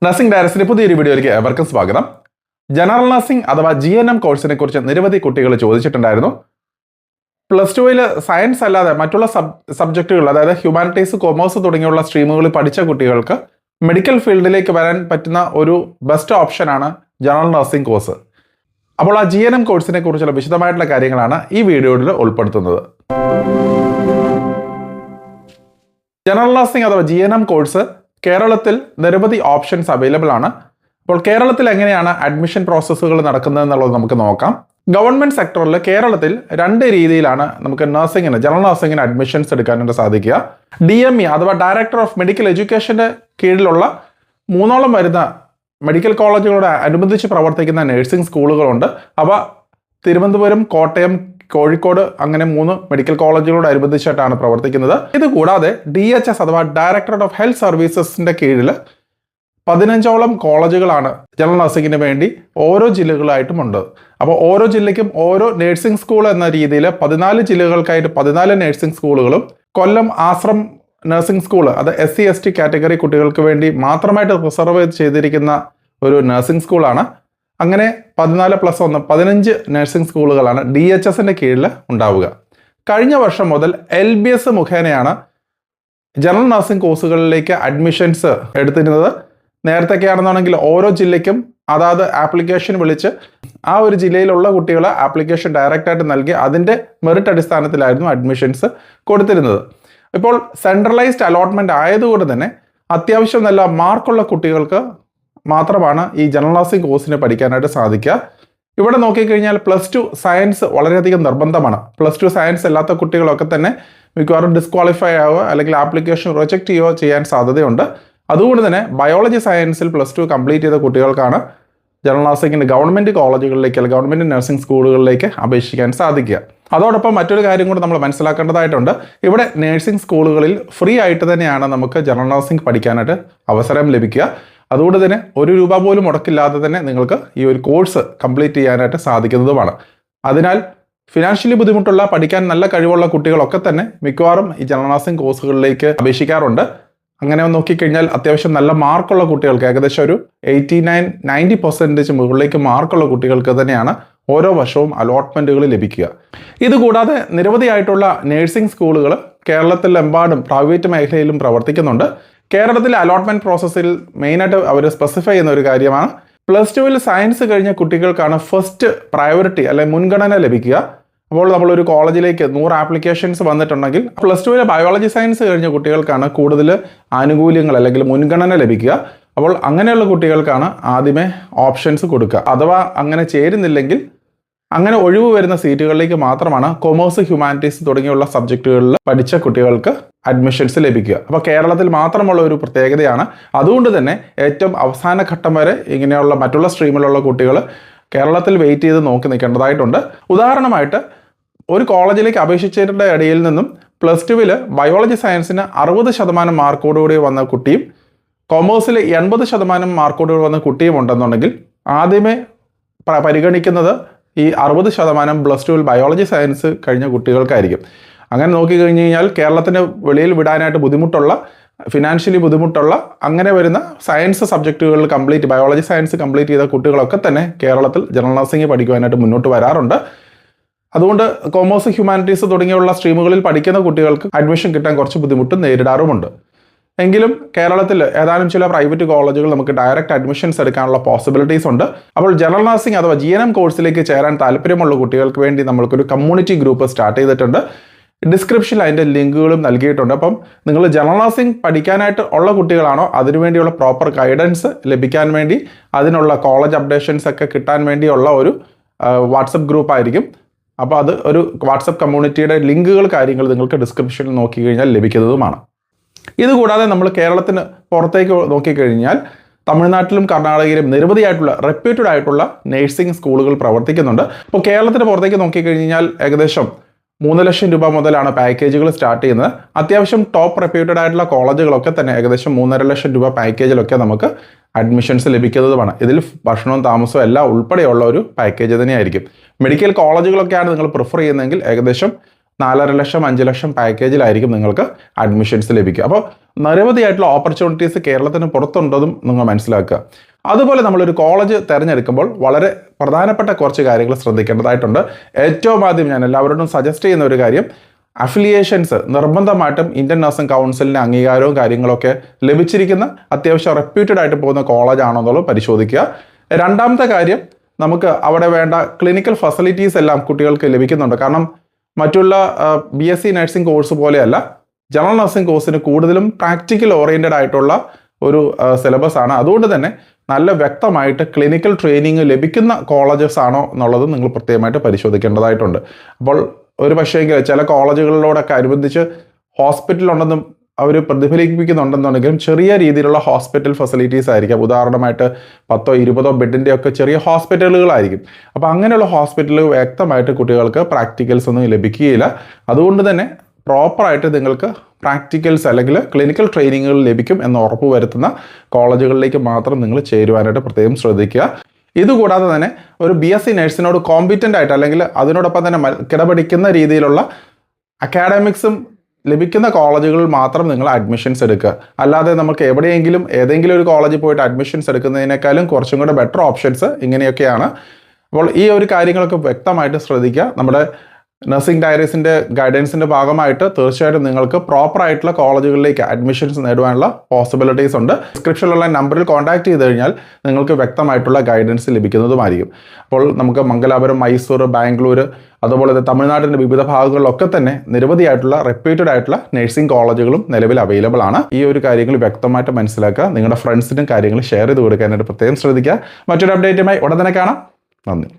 Nursing ഡയറക്ടറിന്റെ പുതിയൊരു വീഡിയോയിലേക്ക് ഏവർക്കും സ്വാഗതം. ജനറൽ നഴ്സിംഗ് അഥവാ GNM കോഴ്സിനെ കുറിച്ച് നിരവധി കുട്ടികൾ ചോദിച്ചിട്ടുണ്ടായിരുന്നു. പ്ലസ് ടുവിൽ സയൻസ് അല്ലാതെ മറ്റുള്ള സബ്ജക്റ്റുകൾ, അതായത് ഹ്യൂമാനിറ്റീസ്, കൊമേഴ്സ് തുടങ്ങിയുള്ള സ്ട്രീമുകളിൽ പഠിച്ച കുട്ടികൾക്ക് മെഡിക്കൽ ഫീൽഡിലേക്ക് വരാൻ പറ്റുന്ന ഒരു ബെസ്റ്റ് ഓപ്ഷനാണ് ജനറൽ നഴ്സിംഗ് കോഴ്സ്. അപ്പോൾ ആ GNM കോഴ്സിനെ കുറിച്ചുള്ള വിശദമായിട്ടുള്ള കാര്യങ്ങളാണ് ഈ വീഡിയോയിൽ ഉൾപ്പെടുത്തുന്നത്. ജനറൽ നഴ്സിംഗ് അഥവാ GNM കോഴ്സ് കേരളത്തിൽ നിരവധി ഓപ്ഷൻസ് അവൈലബിൾ ആണ്. അപ്പോൾ കേരളത്തിൽ എങ്ങനെയാണ് അഡ്മിഷൻ പ്രോസസ്സുകൾ നടക്കുന്നത് എന്നുള്ളത് നമുക്ക് നോക്കാം. ഗവൺമെന്റ് സെക്ടറിൽ കേരളത്തിൽ രണ്ട് രീതിയിലാണ് നമുക്ക് ജനറൽ നഴ്സിംഗിന് അഡ്മിഷൻസ് എടുക്കാനായിട്ട് സാധിക്കുക. DME അഥവാ ഡയറക്ടർ ഓഫ് മെഡിക്കൽ എഡ്യൂക്കേഷന്റെ കീഴിലുള്ള 3 വരുന്ന മെഡിക്കൽ കോളേജുകളോട് അനുബന്ധിച്ച് പ്രവർത്തിക്കുന്ന നഴ്സിംഗ് സ്കൂളുകളുണ്ട്. അവ തിരുവനന്തപുരം, കോട്ടയം, കോഴിക്കോട് അങ്ങനെ 3 മെഡിക്കൽ കോളേജുകളോട് അനുബന്ധിച്ചിട്ടാണ് പ്രവർത്തിക്കുന്നത്. ഇത് കൂടാതെ DHS അഥവാ ഡയറക്ടറേറ്റ് ഓഫ് ഹെൽത്ത് സർവീസസിന്റെ കീഴിൽ 15ഓളം കോളേജുകളാണ് ജനറൽ നഴ്സിംഗിന് വേണ്ടി ഓരോ ജില്ലകളായിട്ടും ഉണ്ട്. അപ്പോൾ ഓരോ ജില്ലയ്ക്കും ഓരോ നഴ്സിംഗ് സ്കൂൾ എന്ന രീതിയിൽ 14 ജില്ലകൾക്കായിട്ട് 14 നഴ്സിംഗ് സ്കൂളുകളും, കൊല്ലം ആശ്രം നഴ്സിംഗ് സ്കൂൾ അത് SC/ST കാറ്റഗറി കുട്ടികൾക്ക് വേണ്ടി മാത്രമായിട്ട് റിസർവ് ചെയ്തിരിക്കുന്ന ഒരു നഴ്സിംഗ് സ്കൂളാണ്. അങ്ങനെ 14+1 15 നഴ്സിംഗ് സ്കൂളുകളാണ് DHSന്റെ കീഴിൽ ഉണ്ടാവുക. കഴിഞ്ഞ വർഷം മുതൽ LBS മുഖേനയാണ് ജനറൽ നഴ്സിംഗ് കോഴ്സുകളിലേക്ക് അഡ്മിഷൻസ് എടുത്തിരുന്നത്. നേരത്തെയൊക്കെയാണെന്നുണ്ടെങ്കിൽ ഓരോ ജില്ലയ്ക്കും അതാത് ആപ്ലിക്കേഷൻ വിളിച്ച് ആ ഒരു ജില്ലയിലുള്ള കുട്ടികളെ ആപ്ലിക്കേഷൻ ഡയറക്റ്റായിട്ട് നൽകി അതിൻ്റെ മെറിറ്റ് അടിസ്ഥാനത്തിലായിരുന്നു അഡ്മിഷൻസ് കൊടുത്തിരുന്നത്. ഇപ്പോൾ സെൻട്രലൈസ്ഡ് അലോട്ട്മെൻറ്റ് ആയതുകൊണ്ട് തന്നെ അത്യാവശ്യം നല്ല മാർക്കുള്ള കുട്ടികൾക്ക് മാത്രമാണ് ഈ ജനറൽ നഴ്സിംഗ് കോഴ്സിന് പഠിക്കാനായിട്ട് സാധിക്കുക. ഇവിടെ നോക്കിക്കഴിഞ്ഞാൽ +2 സയൻസ് വളരെയധികം നിർബന്ധമാണ്. +2 സയൻസ് അല്ലാത്ത കുട്ടികളൊക്കെ തന്നെ മിക്കവാറും ഡിസ്ക്വാളിഫൈ ആവുക അല്ലെങ്കിൽ ആപ്ലിക്കേഷൻ റിജക്റ്റ് ചെയ്യുകയോ ചെയ്യാൻ സാധ്യതയുണ്ട്. അതുകൊണ്ട് തന്നെ ബയോളജി സയൻസിൽ +2 കംപ്ലീറ്റ് ചെയ്ത കുട്ടികൾക്കാണ് ജനറൽ നഴ്സിംഗിൻ്റെ ഗവൺമെൻറ് കോളേജുകളിലേക്ക് അല്ലെങ്കിൽ ഗവൺമെൻറ് നഴ്സിംഗ് സ്കൂളുകളിലേക്ക് അപേക്ഷിക്കാൻ സാധിക്കുക. അതോടൊപ്പം മറ്റൊരു കാര്യം കൂടി നമ്മൾ മനസ്സിലാക്കേണ്ടതായിട്ടുണ്ട്. ഇവിടെ നഴ്സിംഗ് സ്കൂളുകളിൽ ഫ്രീ ആയിട്ട് തന്നെയാണ് നമുക്ക് ജനറൽ നഴ്സിംഗ് പഠിക്കാനായിട്ട് അവസരം ലഭിക്കുക. അതുകൊണ്ട് തന്നെ ₹1 പോലും മുടക്കില്ലാതെ തന്നെ നിങ്ങൾക്ക് ഈ ഒരു കോഴ്സ് കംപ്ലീറ്റ് ചെയ്യാനായിട്ട് സാധിക്കുന്നതുമാണ്. അതിനാൽ ഫിനാൻഷ്യലി ബുദ്ധിമുട്ടുള്ള, പഠിക്കാൻ നല്ല കഴിവുള്ള കുട്ടികളൊക്കെ തന്നെ മിക്കവാറും ഈ ജനറൽ നഴ്സിംഗ് കോഴ്സുകളിലേക്ക് അപേക്ഷിക്കാറുണ്ട്. അങ്ങനെ നോക്കിക്കഴിഞ്ഞാൽ അത്യാവശ്യം നല്ല മാർക്കുള്ള കുട്ടികൾക്ക്, ഏകദേശം ഒരു 89-90% മുകളിലേക്ക് മാർക്കുള്ള കുട്ടികൾക്ക് തന്നെയാണ് ഓരോ വർഷവും അലോട്ട്മെൻറ്റുകൾ ലഭിക്കുക. ഇതുകൂടാതെ നിരവധിയായിട്ടുള്ള നഴ്സിംഗ് സ്കൂളുകൾ കേരളത്തിലെമ്പാടും പ്രൈവറ്റ് മേഖലയിലും പ്രവർത്തിക്കുന്നുണ്ട്. കേരളത്തിലെ അലോട്ട്മെൻറ്റ് പ്രോസസ്സിൽ മെയിനായിട്ട് അവർ സ്പെസിഫൈ ചെയ്യുന്ന ഒരു കാര്യമാണ് +2 സയൻസ് കഴിഞ്ഞ കുട്ടികൾക്കാണ് ഫസ്റ്റ് പ്രയോറിറ്റി അല്ലെങ്കിൽ മുൻഗണന ലഭിക്കുക. അപ്പോൾ നമ്മളൊരു കോളേജിലേക്ക് 100 ആപ്ലിക്കേഷൻസ് വന്നിട്ടുണ്ടെങ്കിൽ +2 ബയോളജി സയൻസ് കഴിഞ്ഞ കുട്ടികൾക്കാണ് കൂടുതൽ ആനുകൂല്യങ്ങൾ അല്ലെങ്കിൽ മുൻഗണന ലഭിക്കുക. അപ്പോൾ അങ്ങനെയുള്ള കുട്ടികൾക്കാണ് ആദ്യമേ ഓപ്ഷൻസ് കൊടുക്കുക. അഥവാ അങ്ങനെ ചേരുന്നില്ലെങ്കിൽ അങ്ങനെ ഒഴിവ് വരുന്ന സീറ്റുകളിലേക്ക് മാത്രമാണ് കൊമേഴ്സ്, ഹ്യൂമാനിറ്റീസ് തുടങ്ങിയുള്ള സബ്ജക്റ്റുകളിൽ പഠിച്ച കുട്ടികൾക്ക് അഡ്മിഷൻസ് ലഭിക്കുക. അപ്പോൾ കേരളത്തിൽ മാത്രമുള്ള ഒരു പ്രത്യേകതയാണ്. അതുകൊണ്ട് തന്നെ ഏറ്റവും അവസാന ഘട്ടം വരെ ഇങ്ങനെയുള്ള മറ്റുള്ള സ്ട്രീമിലുള്ള കുട്ടികൾ കേരളത്തിൽ വെയിറ്റ് ചെയ്ത് നോക്കി നിൽക്കേണ്ടതായിട്ടുണ്ട്. ഉദാഹരണമായിട്ട് ഒരു കോളേജിലേക്ക് അപേക്ഷിച്ചവരുടെ ഇടയിൽ നിന്നും +2 ബയോളജി സയൻസിന് 60% മാർക്കോടുകൂടി വന്ന കുട്ടിയും കൊമേഴ്സിൽ 80% മാർക്കോടുകൂടി വന്ന കുട്ടിയും ഉണ്ടെന്നുണ്ടെങ്കിൽ ആദ്യമേ പരിഗണിക്കുന്നത് ഈ 60% +2 ബയോളജി സയൻസ് കഴിഞ്ഞ കുട്ടികൾക്കായിരിക്കും. അങ്ങനെ നോക്കിക്കഴിഞ്ഞ് കഴിഞ്ഞാൽ കേരളത്തിന് വെളിയിൽ വിടാനായിട്ട് ബുദ്ധിമുട്ടുള്ള, ഫിനാൻഷ്യലി ബുദ്ധിമുട്ടുള്ള അങ്ങനെ വരുന്ന സയൻസ് സബ്ജക്റ്റുകളിൽ ബയോളജി സയൻസ് കംപ്ലീറ്റ് ചെയ്ത കുട്ടികളൊക്കെ തന്നെ കേരളത്തിൽ ജനറൽ നഴ്സിംഗ് പഠിക്കുവാനായിട്ട് മുന്നോട്ട് വരാറുണ്ട്. അതുകൊണ്ട് കൊമേഴ്സ്, ഹ്യൂമാനിറ്റീസ് തുടങ്ങിയുള്ള സ്ട്രീമുകളിൽ പഠിക്കുന്ന കുട്ടികൾക്ക് അഡ്മിഷൻ കിട്ടാൻ കുറച്ച് ബുദ്ധിമുട്ട് നേരിടാറുമുണ്ട്. എങ്കിലും കേരളത്തിൽ ഏതാനും ചില പ്രൈവറ്റ് കോളേജുകൾ നമുക്ക് ഡയറക്റ്റ് അഡ്മിഷൻസ് എടുക്കാനുള്ള പോസിബിലിറ്റീസ് ഉണ്ട്. അപ്പോൾ ജനറൽ നഴ്സിംഗ് അഥവാ GNM കോഴ്സിലേക്ക് ചേരാൻ താല്പര്യമുള്ള കുട്ടികൾക്ക് വേണ്ടി നമ്മൾക്കൊരു കമ്മ്യൂണിറ്റി ഗ്രൂപ്പ് സ്റ്റാർട്ട് ചെയ്തിട്ടുണ്ട്. ഡിസ്ക്രിപ്ഷനിൽ അതിൻ്റെ ലിങ്കുകളും നൽകിയിട്ടുണ്ട്. അപ്പം നിങ്ങൾ ജനറൽ നഴ്സിംഗ് പഠിക്കാനായിട്ട് ഉള്ള കുട്ടികളാണോ, അതിനുവേണ്ടിയുള്ള പ്രോപ്പർ ഗൈഡൻസ് ലഭിക്കാൻ വേണ്ടി, അതിനുള്ള കോളേജ് അപ്ഡേഷൻസ് ഒക്കെ കിട്ടാൻ വേണ്ടിയുള്ള ഒരു വാട്സപ്പ് ഗ്രൂപ്പായിരിക്കും. അപ്പോൾ അത് ഒരു വാട്സപ്പ് കമ്മ്യൂണിറ്റിയുടെ ലിങ്കുകൾ, കാര്യങ്ങൾ നിങ്ങൾക്ക് ഡിസ്ക്രിപ്ഷനിൽ നോക്കിക്കഴിഞ്ഞാൽ ലഭിക്കുന്നതുമാണ്. ഇതുകൂടാതെ നമ്മൾ കേരളത്തിന് പുറത്തേക്ക് നോക്കിക്കഴിഞ്ഞാൽ തമിഴ്നാട്ടിലും കർണാടകയിലും നിരവധിയായിട്ടുള്ള റെപ്യൂട്ടഡ് ആയിട്ടുള്ള നഴ്സിംഗ് സ്കൂളുകൾ പ്രവർത്തിക്കുന്നുണ്ട്. അപ്പോൾ കേരളത്തിന് പുറത്തേക്ക് നോക്കിക്കഴിഞ്ഞാൽ ഏകദേശം ₹3 ലക്ഷം മുതലാണ് പാക്കേജുകൾ സ്റ്റാർട്ട് ചെയ്യുന്നത്. അത്യാവശ്യം ടോപ്പ് റെപ്യൂട്ടഡ് ആയിട്ടുള്ള കോളേജുകളൊക്കെ തന്നെ ഏകദേശം ₹3.5 ലക്ഷം പാക്കേജിലൊക്കെ നമുക്ക് അഡ്മിഷൻസ് ലഭിക്കുന്നതുമാണ്. ഇതിൽ ഭക്ഷണവും താമസവും എല്ലാം ഉൾപ്പെടെയുള്ള ഒരു പാക്കേജ് തന്നെയായിരിക്കും. മെഡിക്കൽ കോളേജുകളൊക്കെയാണ് നിങ്ങൾ പ്രിഫർ ചെയ്യുന്നതെങ്കിൽ ഏകദേശം 4.5 ലക്ഷം 5 ലക്ഷം പാക്കേജിലായിരിക്കും നിങ്ങൾക്ക് അഡ്മിഷൻസ് ലഭിക്കുക. അപ്പോൾ നിരവധിയായിട്ടുള്ള ഓപ്പർച്യൂണിറ്റീസ് കേരളത്തിന് പുറത്തുണ്ടെന്നും നിങ്ങൾ മനസ്സിലാക്കുക. അതുപോലെ നമ്മളൊരു കോളേജ് തിരഞ്ഞെടുക്കുമ്പോൾ വളരെ പ്രധാനപ്പെട്ട കുറച്ച് കാര്യങ്ങൾ ശ്രദ്ധിക്കേണ്ടതായിട്ടുണ്ട്. ഏറ്റവും ആദ്യം ഞാൻ എല്ലാവരോടും സജസ്റ്റ് ചെയ്യുന്ന ഒരു കാര്യം, അഫിലിയേഷൻസ് നിർബന്ധമായിട്ടും ഇന്ത്യൻ നഴ്സിംഗ് കൗൺസിലിൻ്റെ അംഗീകാരവും കാര്യങ്ങളൊക്കെ ലഭിച്ചിരിക്കുന്ന അത്യാവശ്യം റെപ്യൂട്ടഡ് ആയിട്ട് പോകുന്ന കോളേജ് ആണോ എന്നുള്ളത് പരിശോധിക്കുക. രണ്ടാമത്തെ കാര്യം, നമുക്ക് അവിടെ വേണ്ട ക്ലിനിക്കൽ ഫെസിലിറ്റീസ് എല്ലാം കുട്ടികൾക്ക് ലഭിക്കുന്നുണ്ട്. കാരണം മറ്റുള്ള BSc നഴ്സിംഗ് കോഴ്സ് പോലെയല്ല, ജനറൽ നഴ്സിംഗ് കോഴ്സിന് കൂടുതലും പ്രാക്ടിക്കൽ ഓറിയൻറ്റഡ് ആയിട്ടുള്ള ഒരു സിലബസ് ആണ്. അതുകൊണ്ട് തന്നെ നല്ല വ്യക്തമായിട്ട് ക്ലിനിക്കൽ ട്രെയിനിങ് ലഭിക്കുന്ന കോളേജസ് ആണോ എന്നുള്ളത് നിങ്ങൾ പ്രത്യേകമായിട്ട് പരിശോധിക്കേണ്ടതായിട്ടുണ്ട്. അപ്പോൾ ഒരു പക്ഷേങ്കിൽ ചില കോളേജുകളിലോടൊക്കെ അനുബന്ധിച്ച് ഹോസ്പിറ്റലുണ്ടെന്നും അവർ പ്രതിഫലിപ്പിക്കുന്നുണ്ടെന്നുണ്ടെങ്കിലും ചെറിയ രീതിയിലുള്ള ഹോസ്പിറ്റൽ ഫെസിലിറ്റീസ് ആയിരിക്കും. ഉദാഹരണമായിട്ട് 10-20 ബെഡിൻ്റെ ഒക്കെ ചെറിയ ഹോസ്പിറ്റലുകളായിരിക്കും. അപ്പോൾ അങ്ങനെയുള്ള ഹോസ്പിറ്റലുകൾ വ്യക്തമായിട്ട് കുട്ടികൾക്ക് പ്രാക്ടിക്കൽസ് ഒന്നും ലഭിക്കുകയില്ല. അതുകൊണ്ട് തന്നെ പ്രോപ്പറായിട്ട് നിങ്ങൾക്ക് പ്രാക്ടിക്കൽസ് അല്ലെങ്കിൽ ക്ലിനിക്കൽ ട്രെയിനിങ്ങുകൾ ലഭിക്കും എന്ന് ഉറപ്പ് വരുത്തുന്ന കോളേജുകളിലേക്ക് മാത്രം നിങ്ങൾ ചേരുവാനായിട്ട് പ്രത്യേകം ശ്രദ്ധിക്കുക. ഇതുകൂടാതെ തന്നെ ഒരു BSc നഴ്സിനോട് കോമ്പിറ്റൻ്റ് ആയിട്ട് അല്ലെങ്കിൽ അതിനോടൊപ്പം തന്നെ കിടപിടിക്കുന്ന രീതിയിലുള്ള അക്കാഡമിക്സും ലഭിക്കുന്ന കോളേജുകളിൽ മാത്രം നിങ്ങൾ അഡ്മിഷൻസ് എടുക്കുക. അല്ലാതെ നമുക്ക് എവിടെയെങ്കിലും ഏതെങ്കിലും ഒരു കോളേജിൽ പോയിട്ട് അഡ്മിഷൻസ് എടുക്കുന്നതിനേക്കാളും കുറച്ചും കൂടെ ബെറ്റർ ഓപ്ഷൻസ് ഇങ്ങനെയൊക്കെയാണ്. അപ്പോൾ ഈ ഒരു കാര്യങ്ങളൊക്കെ വ്യക്തമായിട്ട് ശ്രദ്ധിക്കുക. നമ്മുടെ നഴ്സിംഗ് ഡയറീസിൻ്റെ ഗൈഡൻസിൻ്റെ ഭാഗമായിട്ട് തീർച്ചയായിട്ടും നിങ്ങൾക്ക് പ്രോപ്പറായിട്ടുള്ള കോളേജുകളിലേക്ക് അഡ്മിഷൻസ് നേടുവാനുള്ള പോസിബിലിറ്റീസ് ഉണ്ട്. ഡിസ്ക്രിപ്ഷനിലുള്ള നമ്പറിൽ കോൺടാക്ട് ചെയ്ത് കഴിഞ്ഞാൽ നിങ്ങൾക്ക് വ്യക്തമായിട്ടുള്ള ഗൈഡൻസ് ലഭിക്കുന്നതുമായിരിക്കും. അപ്പോൾ നമുക്ക് മംഗലാപുരം, മൈസൂർ, ബാംഗ്ലൂർ, അതുപോലെ തമിഴ്നാടിൻ്റെ വിവിധ ഭാഗങ്ങളിലൊക്കെ തന്നെ നിരവധിയായിട്ടുള്ള റെപ്യൂട്ടഡ് ആയിട്ടുള്ള നഴ്സിംഗ് കോളേജുകളും നിലവിൽ അവൈലബിൾ ആണ്. ഈ ഒരു കാര്യങ്ങൾ വ്യക്തമായിട്ട് മനസ്സിലാക്കുക. നിങ്ങളുടെ ഫ്രണ്ട്സിനും കാര്യങ്ങൾ ഷെയർ ചെയ്ത് കൊടുക്കാനായിട്ട് പ്രത്യേകം ശ്രദ്ധിക്കുക. മറ്റൊരു അപ്ഡേറ്റുമായി ഉടൻ തന്നെ കാണാം. നന്ദി.